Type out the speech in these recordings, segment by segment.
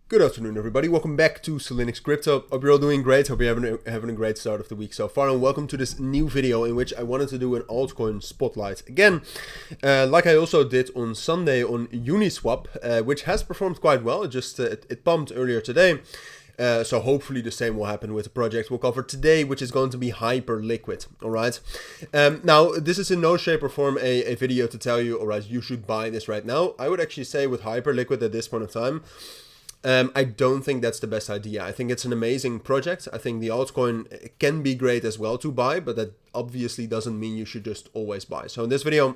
Good afternoon, everybody. Welcome back to cilinixfxcapital. Hope you're all doing great. Hope you're having a great start of the week so far. And welcome to this new video in which I wanted to do an altcoin spotlight again, like I also did on Sunday on Uniswap, which has performed quite well. It pumped earlier today. So hopefully the same will happen with the project we'll cover today, which is going to be Hyperliquid. All right. Now, this is in no shape or form a video to tell you, all right, you should buy this right now. I would actually say with Hyperliquid at this point of time, I don't think that's the best idea. I think it's an amazing project. I think the altcoin can be great as well to buy, but that obviously doesn't mean you should just always buy. So in this video, I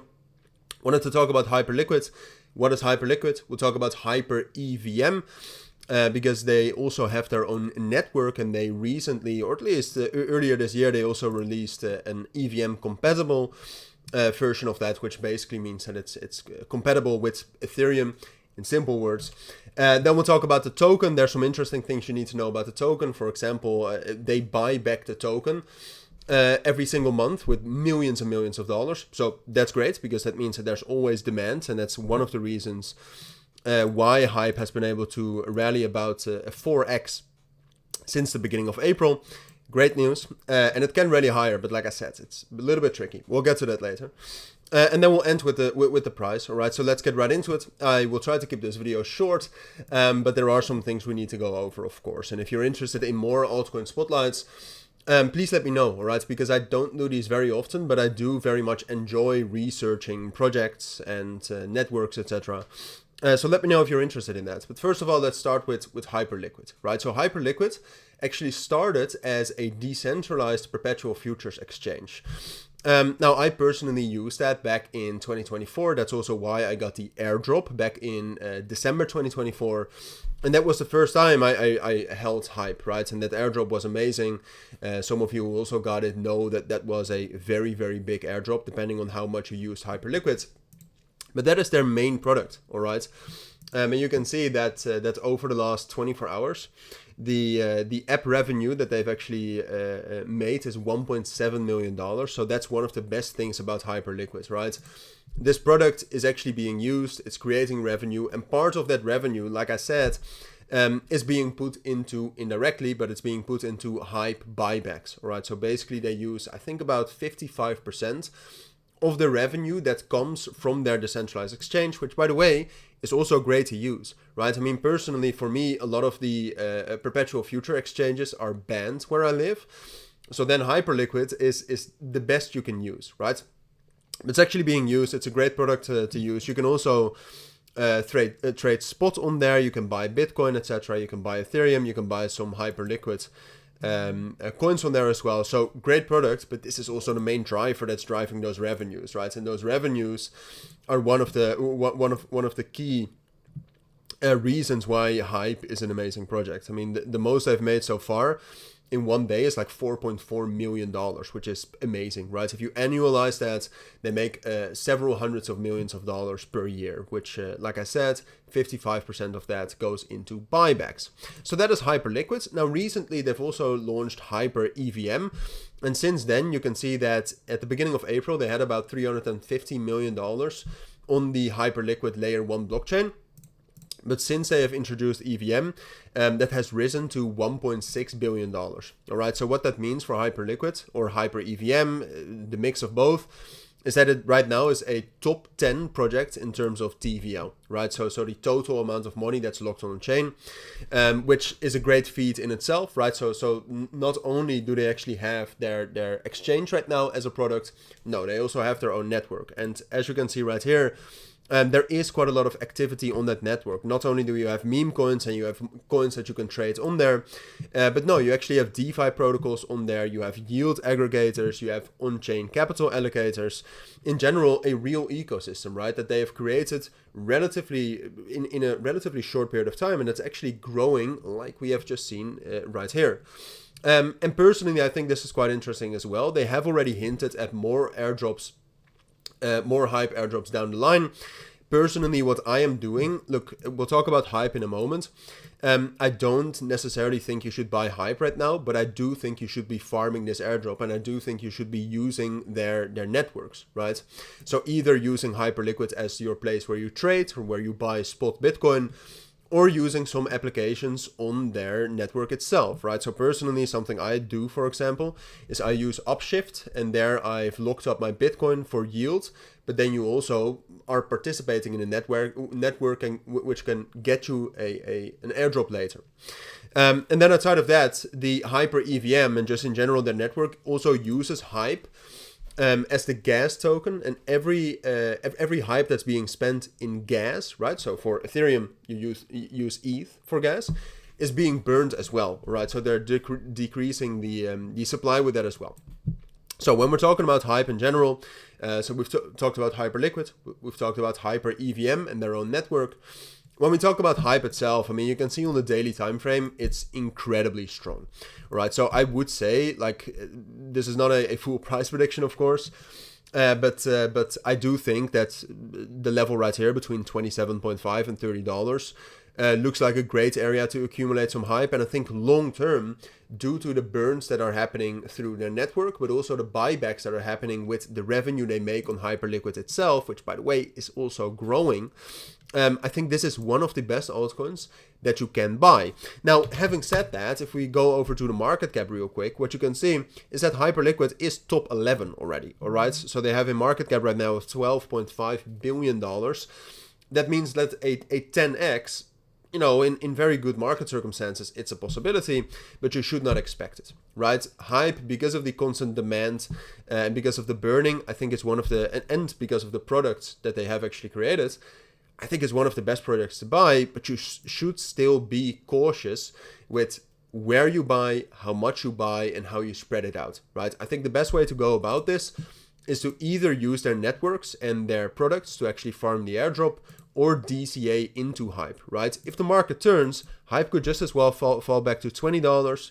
wanted to talk about Hyperliquid. What is Hyperliquid? We'll talk about Hyper EVM. Because they also have their own network, and they recently, or at least earlier this year, they also released an EVM compatible version of that, which basically means that it's compatible with Ethereum in simple words. Then we'll talk about the token. There's some interesting things you need to know about the token. For example, they buy back the token every single month with millions and millions of dollars. So that's great, because that means that there's always demand, and that's one of the reasons why Hype has been able to rally about a 4x since the beginning of April. Great news. And it can rally higher, but like I said, it's a little bit tricky. We'll get to that later. And then we'll end with the price. All right, so let's get right into it. I will try to keep this video short, but there are some things we need to go over, of course. And if you're interested in more altcoin spotlights, please let me know, all right? Because I don't do these very often, but I do very much enjoy researching projects and networks, etc. So let me know if you're interested in that. But first of all, let's start with Hyperliquid, right? So Hyperliquid actually started as a decentralized perpetual futures exchange. Now, I personally used that back in 2024. That's also why I got the airdrop back in December 2024. And that was the first time I held Hype, right? And that airdrop was amazing. Some of you who also got it know that that was a very, very big airdrop, depending on how much you used Hyperliquid. But that is their main product, all right? And you can see that that over the last 24 hours, the app revenue that they've actually made is $1.7 million. So that's one of the best things about Hyperliquid, right? This product is actually being used, it's creating revenue, and part of that revenue, like I said, is being put into indirectly, but it's being put into Hype buybacks, all right? So basically they use, I think, about 55% of the revenue that comes from their decentralized exchange, which, by the way, is also great to use, right? I mean, personally, for me, a lot of the perpetual future exchanges are banned where I live. So then Hyperliquid is the best you can use, right? It's actually being used. It's a great product to use. You can also trade spot on there. You can buy Bitcoin, etc. You can buy Ethereum. You can buy some Hyperliquid coins on there as well. So great product, but this is also the main driver that's driving those revenues, right? And those revenues are one of the key reasons why Hype is an amazing project. I mean, the most I've made so far in one day is like $4.4 million, which is amazing, right? If you annualize that, they make several hundreds of millions of dollars per year, which, like I said, 55% of that goes into buybacks. So that is Hyperliquid. Now, recently, they've also launched Hyper EVM. And since then, you can see that at the beginning of April, they had about $350 million on the Hyperliquid Layer 1 blockchain. But since they have introduced EVM, that has risen to $1.6 billion. All right, so what that means for Hyperliquid or Hyper EVM, the mix of both, is that it right now is a top 10 project in terms of TVL, right? So the total amount of money that's locked on the chain, which is a great feat in itself, right? So not only do they actually have their exchange right now as a product, no, they also have their own network. And as you can see right here, there is quite a lot of activity on that network. Not only do you have meme coins and you have coins that you can trade on there, but no, you actually have DeFi protocols on there. You have yield aggregators, you have on-chain capital allocators. In general, a real ecosystem, right, that they have created relatively in a relatively short period of time, and it's actually growing like we have just seen right here. And personally, I think this is quite interesting as well. They have already hinted at more airdrops, more Hype airdrops down the line. Personally, what I am doing, look, we'll talk about Hype in a moment. I don't necessarily think you should buy Hype right now, but I do think you should be farming this airdrop, and I do think you should be using their networks, right? So either using Hyperliquid as your place where you trade or where you buy spot Bitcoin, or using some applications on their network itself, right? So personally, something I do, for example, is I use Upshift, and there I've locked up my Bitcoin for yield, but then you also are participating in a networking, which can get you an airdrop later. And then outside of that, the Hyper EVM and just in general, the network also uses Hype as the gas token, and every Hype that's being spent in gas, right? So for Ethereum, you use ETH for gas, is being burned as well, right? So they're decreasing the supply with that as well. So when we're talking about Hype in general, so we've talked about Hyperliquid, we've talked about Hyper EVM and their own network. When we talk about Hype itself, I mean, you can see on the daily time frame, it's incredibly strong, right? So I would say, like, this is not a full price prediction, of course, but I do think that the level right here between $27.5 and $30 looks like a great area to accumulate some Hype. And I think long term, due to the burns that are happening through their network, but also the buybacks that are happening with the revenue they make on Hyperliquid itself, which by the way is also growing, I think this is one of the best altcoins that you can buy. Now, having said that, if we go over to the market cap real quick, what you can see is that Hyperliquid is top 11 already, all right? So they have a market cap right now of $12.5 billion. That means that a 10x, you know, in very good market circumstances, it's a possibility, but you should not expect it, right? Hype, because of the constant demand and because of the burning, I think it's one of the, and because of the products that they have actually created, I think it's one of the best projects to buy, but you should still be cautious with where you buy, how much you buy, and how you spread it out, right? I think the best way to go about this is to either use their networks and their products to actually farm the airdrop, or DCA into Hype, right? If the market turns, Hype could just as well fall back to $20,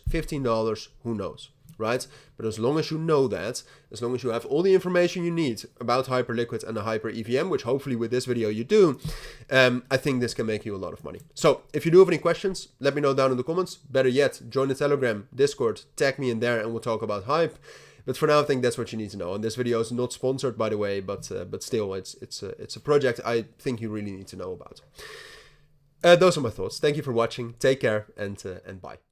$15, who knows, right? But as long as you know that, as long as you have all the information you need about Hyperliquid and the Hyper EVM, which hopefully with this video you do, I think this can make you a lot of money. So if you do have any questions, let me know down in the comments. Better yet, join the Telegram, Discord, tag me in there, and we'll talk about Hype. But for now, I think that's what you need to know. And this video is not sponsored, by the way, but still, it's a project I think you really need to know about. Those are my thoughts. Thank you for watching. Take care, and bye.